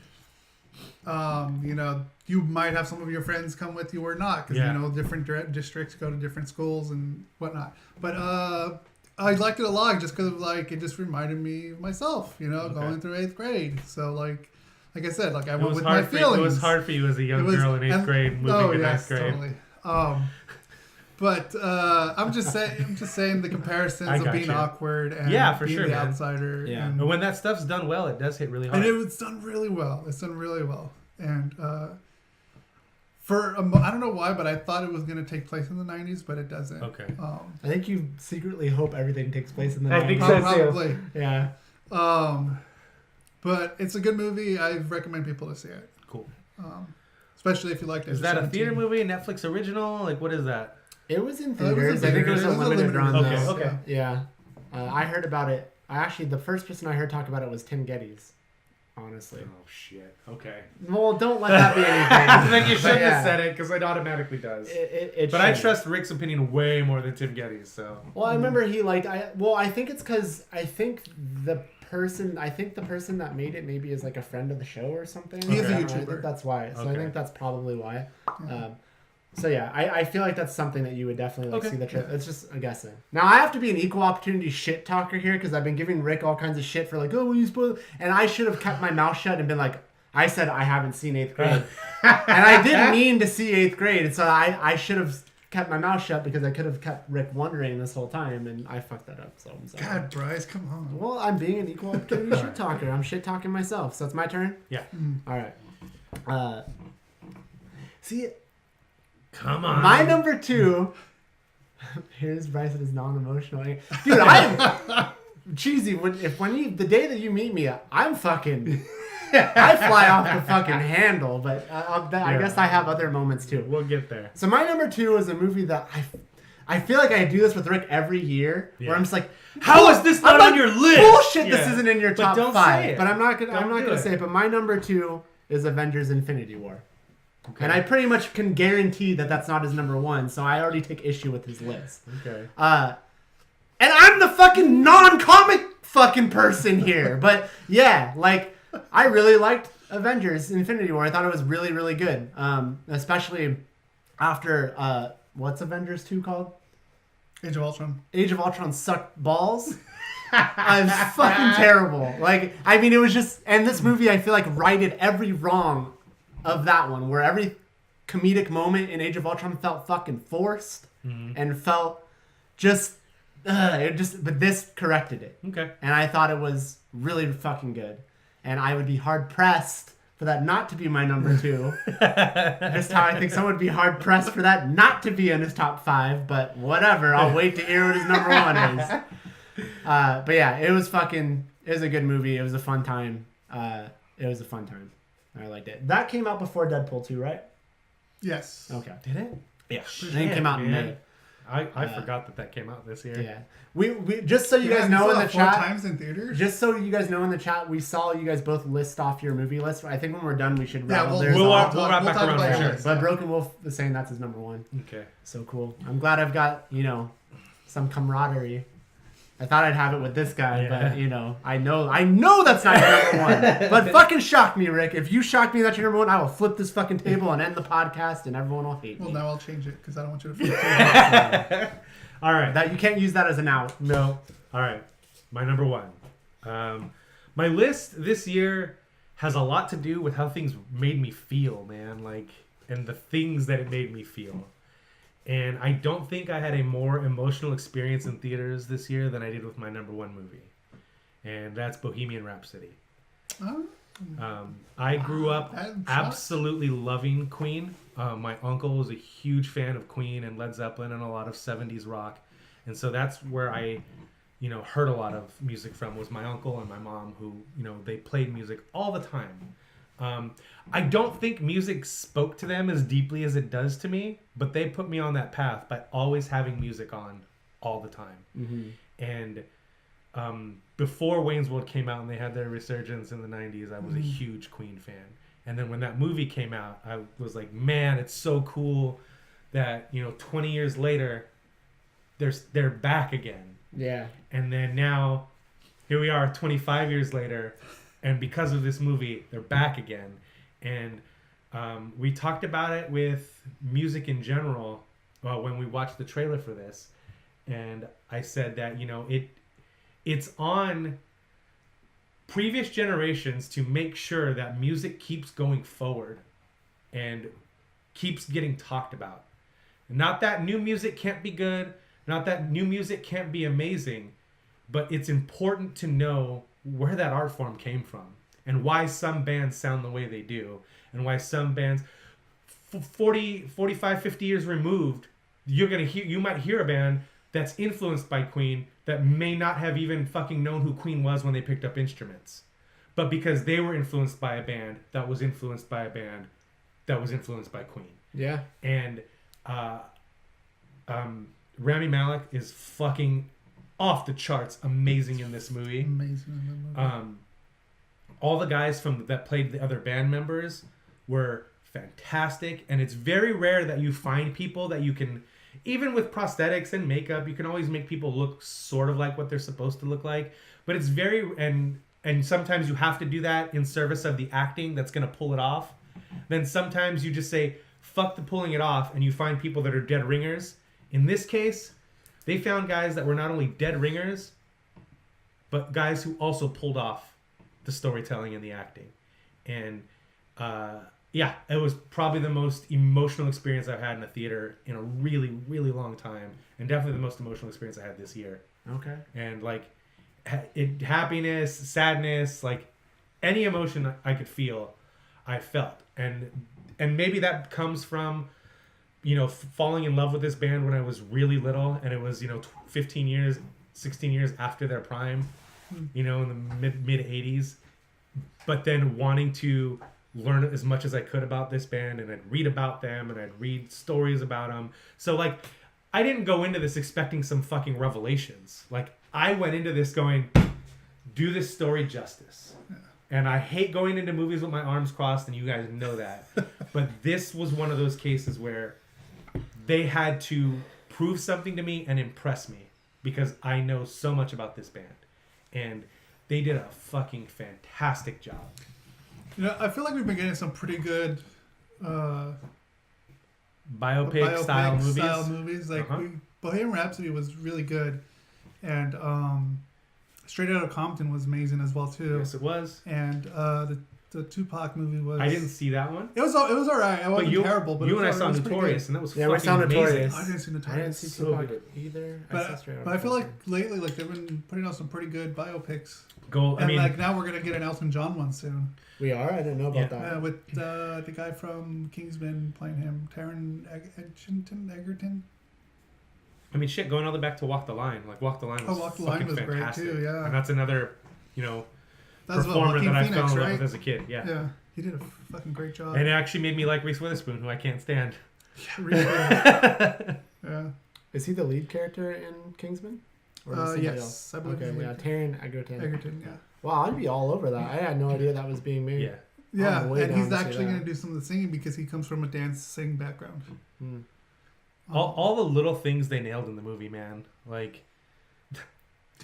you might have some of your friends come with you or not, because Yeah. different districts go to different schools and whatnot. But I liked it a lot just because it just reminded me of myself, going through 8th grade. So like I said, I It went was with hard my feelings. It was hard for you as a young girl in 8th grade moving to 9th grade. Totally. But I'm just saying the comparisons I of got being you. awkward and Yeah, for being sure, the man. outsider. Yeah. And, But when that stuff's done well, it does hit really hard. and it was done really well. It's done really well. And I don't know why, but I thought it was going to take place in the 90s, but it doesn't. Okay. I think you secretly hope everything takes place in the I 90s. think so. Probably. Yeah. But it's a good movie. I recommend people to see it. Cool. Especially if you like Is that a theater movie? Netflix original? Like, what is that? It was in It was theaters. in I think it was theaters. a limited run. Okay, though. okay. Yeah. I heard about it. The first person I heard talk about it was Tim Geddes. Honestly. Oh, shit. Okay. Well, don't let that be anything. Then you But shouldn't yeah, have said it, because it automatically does. It But I shouldn't. trust Rick's opinion way more than Tim Geddes, so... Well, I remember he liked. I think it's because I think the person that made it maybe is like a friend of the show or something. He is a I YouTuber. think that's why. So I Okay. think that's probably why. So yeah, I feel like that's something that you would definitely Okay. see the trip. It's just a guessing. Now I have to be an equal opportunity shit talker here because I've been giving Rick all kinds of shit for will you spoil? And I should have kept my mouth shut and been like, I said I haven't seen 8th grade, and I didn't mean to see 8th grade, and so I should have kept my mouth shut because I could have kept Rick wondering this whole time, and I fucked that up. So I'm sorry. God, Bryce, come on. Well, I'm being an equal opportunity shit talker. I'm shit talking myself. So it's my turn. Yeah. All right. See, Come on. my number 2. Here's Bryce and his non-emotional. Dude, I'm cheesy. The day that you meet me, I'm fucking. I fly off the fucking handle, but I guess I have other moments too. We'll get there. So my number 2 is a movie that I feel like I do this with Rick every year, Yeah. where I'm just like, How is this not I'm on your list? Bullshit! This Yeah. isn't in your But top don't 5. say it. But I'm not gonna do say it. it. But my number 2 is Avengers: Infinity War, Okay. and I pretty much can guarantee that that's not his number 1. So I already take issue with his list. Okay. And I'm the fucking non-comic fucking person here. But yeah, I really liked Avengers: Infinity War. I thought it was really, really good. Especially after what's Avengers 2 called? Age of Ultron. Age of Ultron sucked balls. It was fucking terrible. It was just, and this movie I feel like righted every wrong of that one, where every comedic moment in Age of Ultron felt fucking forced and felt but this corrected it. Okay. And I thought it was really fucking good. And I would be hard pressed for that not to be my number 2. Just how I think someone would be hard pressed for that not to be in his top 5. But whatever, I'll wait to hear what his number 1 is. But yeah, it was a good movie. It was a fun time. I liked it. That came out before Deadpool 2, right? Yes. Okay. Did it? Yeah. I think it came out in May. I forgot that came out this year. Yeah. We just so you Yeah, guys we know saw in the it 4 chat. times in theaters. Just so you guys know in the chat, we saw you guys both list off your movie list. I think when we're done, we should rattle theirs we'll off. wrap back talk around about for sure. yours. But Broken Wolf is saying that's his number 1. Okay. So cool. I'm glad I've got, some camaraderie. I thought I'd have it with this guy, Yeah. but I know that's not your number 1. But fucking shock me, Rick. If you shock me that's your number 1, I will flip this fucking table and end the podcast, and everyone will hate Well, me. now I'll change it because I don't want you to feel too All right. That you can't use that as an out. No. All right. My number 1. My list this year has a lot to do with how things made me feel, man. And the things that it made me feel. And I don't think I had a more emotional experience in theaters this year than I did with my number 1 movie. and that's Bohemian Rhapsody. Oh. I grew up I'm shocked. absolutely loving Queen. My uncle was a huge fan of Queen and Led Zeppelin and a lot of 70s rock. And so that's where I, heard a lot of music from, was my uncle and my mom, who, they played music all the time. I don't think music spoke to them as deeply as it does to me, but they put me on that path by always having music on all the time. Mm-hmm. And before Wayne's World came out and they had their resurgence in the 90s, I was a huge Queen fan. And then when that movie came out, I was like, man, it's so cool that, 20 years later, they're back again. Yeah. And then now, here we are 25 years later, and because of this movie, they're back again. And we talked about it with music in general when we watched the trailer for this. And I said that, it's on previous generations to make sure that music keeps going forward and keeps getting talked about. Not that new music can't be good, not that new music can't be amazing, but it's important to know where that art form came from and why some bands sound the way they do, and why some bands 45, 50 years removed, you might hear a band that's influenced by Queen that may not have even fucking known who Queen was when they picked up instruments. But because they were influenced by a band that was influenced by a band that was influenced by Queen. Yeah. And Rami Malek is fucking off the charts amazing in this movie. Amazing. All the guys that played the other band members were fantastic, and it's very rare that you find people that you can, even with prosthetics and makeup, you can always make people look sort of like what they're supposed to look like, but it's very, and sometimes you have to do that in service of the acting that's going to pull it off. Then sometimes you just say fuck the pulling it off, and you find people that are dead ringers. In this case, they found guys that were not only dead ringers, but guys who also pulled off the storytelling and the acting. And it was probably the most emotional experience I've had in a theater in a really, really long time, and definitely the most emotional experience I had this year. Okay. And happiness, sadness, any emotion I could feel, I felt. And maybe that comes from falling in love with this band when I was really little, and it was 15 years, 16 years after their prime, in the mid 80s, but then wanting to learn as much as I could about this band, and I'd read about them, and I'd read stories about them. So I didn't go into this expecting some fucking revelations. I went into this going, do this story justice. Yeah. And I hate going into movies with my arms crossed, and you guys know that. But this was one of those cases where they had to prove something to me and impress me, because I know so much about this band. And they did a fucking fantastic job. I feel like we've been getting some pretty good biopic style movies. Bohemian Rhapsody was really good, and Straight Outta Compton was amazing as well too. Yes, it was. And the Tupac movie was. I didn't see that one. It was alright. It wasn't terrible, but you and I saw Notorious, and that was fucking we saw Notorious. amazing. I didn't see Notorious. I didn't see Tupac either. But I feel like lately, they've been putting out some pretty good biopics. And now we're gonna get an Elton John one soon. We are. I didn't know about that. With the guy from Kingsman playing him, Taron Egerton. I mean, shit, going all the way back to Walk the Line. Walk the Line was Walk the Line was fantastic. Great too, yeah. And that's another, that's performer that I Phoenix, fell in love right? with as a kid. Yeah. Yeah, he did a fucking great job. And it actually made me like Reese Witherspoon, who I can't stand. Yeah. Is he the lead character in Kingsman? Yes, else? I believe. Okay, yeah, Taron Egerton. Yeah. Wow, I'd be all over that. I had no idea that was being made. Yeah. Yeah, way and down he's to actually that. going to do some of the singing because he comes from a dance sing background. Hmm. All the little things they nailed in the movie, man.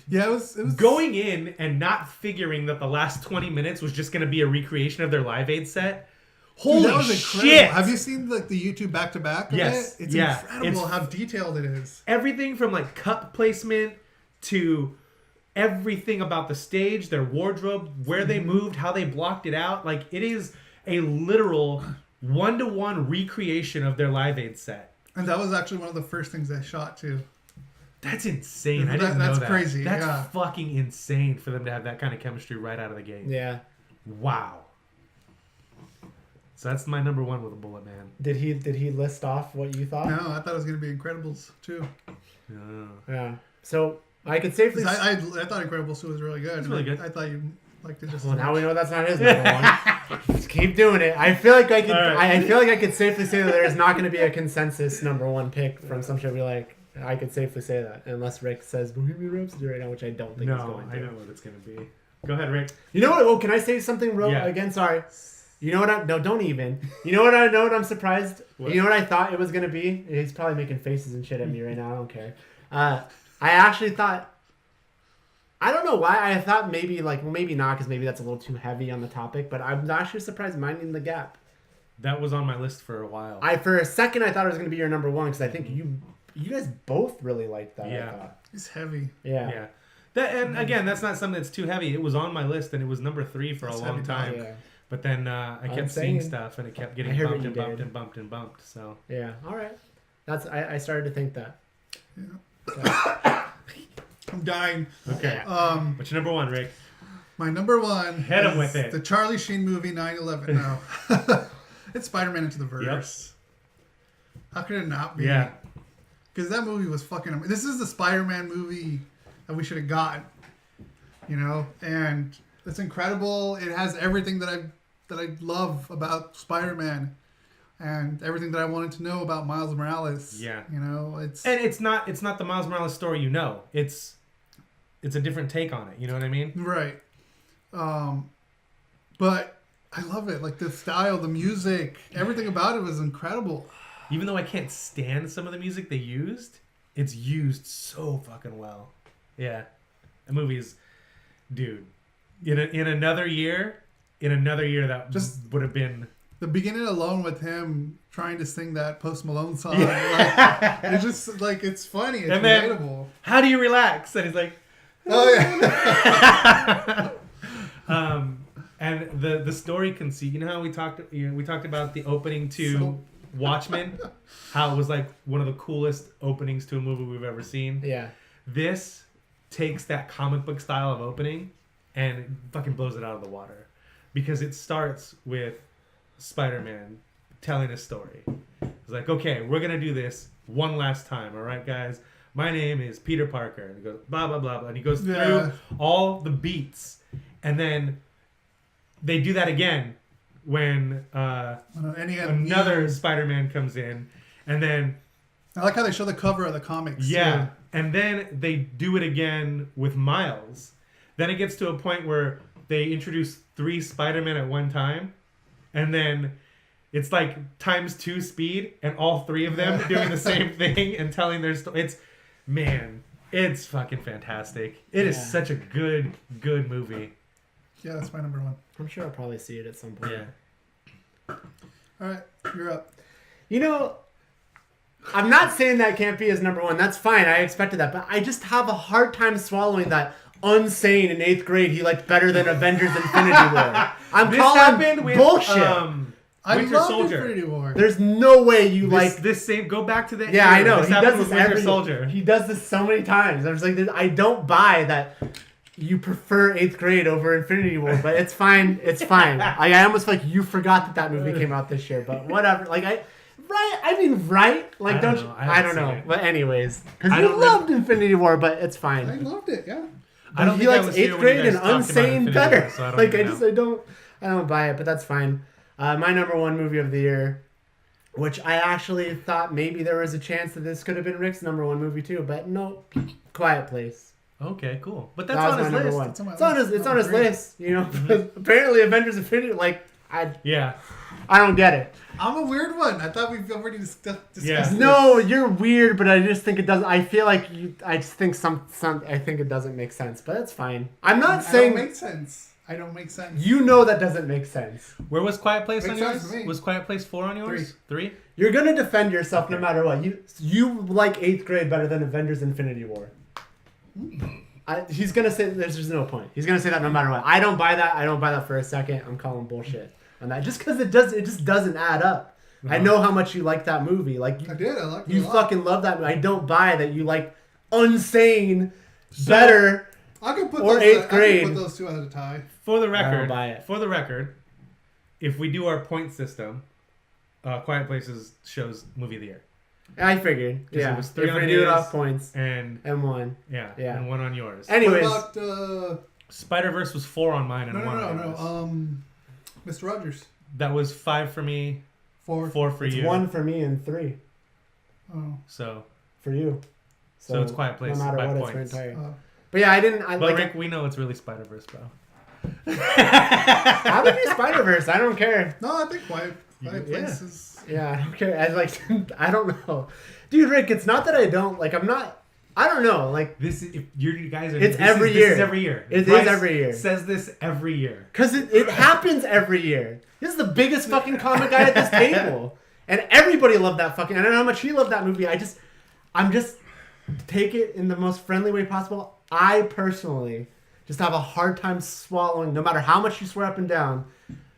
Yeah, it was going in and not figuring that the last 20 minutes was just going to be a recreation of their Live Aid set. Holy that was shit! Incredible. Have you seen the YouTube back to back? Yes. It's Yeah. incredible how detailed it is. Everything from cup placement to everything about the stage, their wardrobe, where they moved, how they blocked it out. It is a literal 1-to-1 recreation of their Live Aid set. And that was actually one of the first things I shot too. That's insane. I didn't know That's that. crazy. That's Yeah. fucking insane for them to have that kind of chemistry right out of the gate. Yeah. Wow. So that's my number one with a bullet, man. Did he list off what you thought? No, I thought it was gonna be Incredibles too. Yeah. So I could safely. I thought Incredibles 2 was really good. It's really good. I thought you'd like it just. Well, as now much. we know that's not his number one. Just keep doing it. I feel like I could. All right. I feel like I could safely say that there's not going to be a consensus number one pick from some show. Be like, I could safely say that unless Rick says Bohemian Rhapsody right now, which I don't think he's No, going to. I know what it's gonna be. Go ahead, Rick. You know what? Oh, can I say something Yeah. again? Sorry. You know what? No, don't even. You know what? I know what I'm surprised. What? You know what I thought it was gonna be? He's probably making faces and shit at me right now. I don't care. I actually thought. I don't know why. I thought maybe maybe not, because maybe that's a little too heavy on the topic. But I'm actually surprised Minding the Gap. That was on my list for a while. For a second I thought it was gonna be your number one, because I think you guys both really liked that. Yeah. I thought. It's heavy. Yeah. And again, that's not something that's too heavy. It was on my list, and it was number 3 for It's a long heavy time. Yeah. But then I I'm kept seeing saying- stuff, and it kept I getting heard bumped what and you bumped did. and bumped and bumped. So Yeah. All right. I started to think that. I'm dying. okay. What's your number one, Rick? My number one. Hit 'em is with it. The Charlie Sheen movie 9/11. No, it's Spider-Man Into the Verse. How could it not be? Yeah. Because that movie was fucking. This is the Spider-Man movie that we should have gotten. You know, and it's incredible. It has everything that I love about Spider-Man, and everything that I wanted to know about Miles Morales. Yeah. You know, it's And it's not the Miles Morales story, you know. It's a different take on it. You know what I mean? right. But I love it. Like the style, the music, everything about it was incredible. Even though I can't stand some of the music they used, it's used so fucking well. Yeah. The movie's, dude. In another year that Just- would have been. The beginning alone with him trying to sing that Post Malone song, like, it's just like it's funny. It's And then- relatable. How do you relax? And he's like, Oh yeah. and the story conceit. You know how we talked about the opening to So- Watchmen, how it was like one of the coolest openings to a movie we've ever seen. Yeah. This takes that comic book style of opening and fucking blows it out of the water, because it starts with Spider-Man telling a story. It's like, okay, we're gonna do this one last time, all right, guys. My name is Peter Parker, and he goes blah blah blah, blah. And he goes through Yeah. all the beats, and then they do that again when another Spider-Man comes in, and then I like how they show the cover of the comics. yeah, too. and then they do it again with Miles. Then it gets to a point where they introduce 3 Spider-Men at one time, and then it's like times 2 speed, and all 3 of them doing the same thing and telling their story. It's fucking fantastic. It is Yeah. such a good movie. Yeah, that's my number one. I'm sure I'll probably see it at some point. Yeah. All right, you're up. You know, I'm not saying that can't be his number one. That's fine. I expected that. But I just have a hard time swallowing that unsane in 8th grade he liked better than Avengers Infinity War. I'm This calling happened with bullshit. I Winter love Soldier. Infinity War. There's no way you This, like... this same go back to the Yeah, I know. This He happened does with this Winter every... Soldier. He does this so many times. I'm just like, I don't buy that you prefer 8th grade over Infinity War, but it's fine. It's fine. I almost feel like you forgot that movie came out this year, but whatever. Like, right? Like, I don't don't you? know. I don't haven't know. seen it. But anyways, because I you don't loved Infinity War, but it's I fine. loved it. Yeah. I don't He think I likes was here 8th when you grade guys and talked about unsane Infinity better. War, so I don't Like, even know. I don't buy it, but that's fine. My number one movie of the year, which I actually thought maybe there was a chance that this could have been Rick's number one movie too, but no, Quiet Place. Okay, cool. But that's That was on his my number list. one. It's on my It's on list. his. It's Oh, on his great. list. You know, apparently Avengers Infinity. Like Yeah. I don't get it. I'm a weird one. I thought we've already discussed Yeah. this. No, you're weird, but I just think it doesn't. I feel like you. I just think some. I think it doesn't make sense, but it's fine. I'm not I saying don't make sense. I don't make sense. you know that doesn't make sense. Where was Quiet Place Makes on sense yours? to me. Was Quiet Place 4 on yours? 3? You're gonna defend yourself no matter what. You like 8th grade better than Avengers Infinity War. He's gonna say there's just no point. He's gonna say that no matter what. I don't buy that. I don't buy that for a second. I'm calling bullshit on that. Just because it just doesn't add up. I know how much you like that movie. Like I did. I liked it you a lot. fucking love that movie. I don't buy that you like insane, better. I could put Or those, eighth I grade. could put those two as a tie. For the I don't record, buy it. if we do our point system, Quiet Places shows movie of the year. I figured. 'Cause Yeah. it was 3 if on we do it his, off points and and 1. yeah, Yeah. and 1 on yours. Anyways. What about Spider-Verse was 4 on mine and no, 1 no, on no, yours. no. Mr. Rogers. That was 5 for me, 4. 4 for it's you. 1 for me and 3 Oh. So for you. So it's Quiet Place No matter by what, points. it's for entire. Oh. But yeah, I didn't. But Rick, we know it's really Spider-Verse, bro. How would you Spider-Verse? I don't care. No, I think Quiet Yeah. Place is. Yeah, I don't care. I don't know. Dude, Rick, it's not that I don't. Like, I'm not. I don't know. Like, This is if you guys are. It's this every is, year. This is every year. It is Bryce every year. Says this every year. because it happens every year. This is the biggest fucking comic guy at this table. And everybody loved that fucking. I don't know how much he loved that movie. I'm just. Take it in the most friendly way possible. I personally just have a hard time swallowing, no matter how much you swear up and down,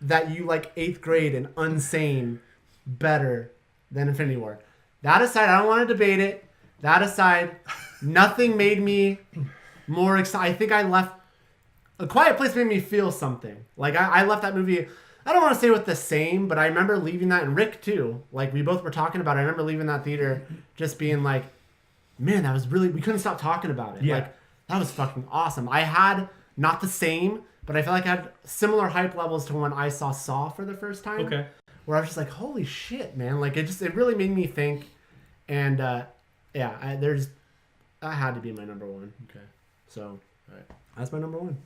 that you like 8th grade and Unsane better than Infinity War. That aside, I don't want to debate it. That aside, nothing made me more excited. I think I left... A Quiet Place made me feel something. Like, I left that movie... I don't want to say with the same, but I remember leaving that, and Rick too. Like, we both were talking about it. I remember leaving that theater just being like, man, that was really... We couldn't stop talking about it. Yeah. Like, that was fucking awesome. I had, not the same, but I feel like I had similar hype levels to when I saw for the first time. Okay. Where I was just like, holy shit, man. Like, it really made me think. And, that had to be my number 1. Okay. So, All right. that's my number 1.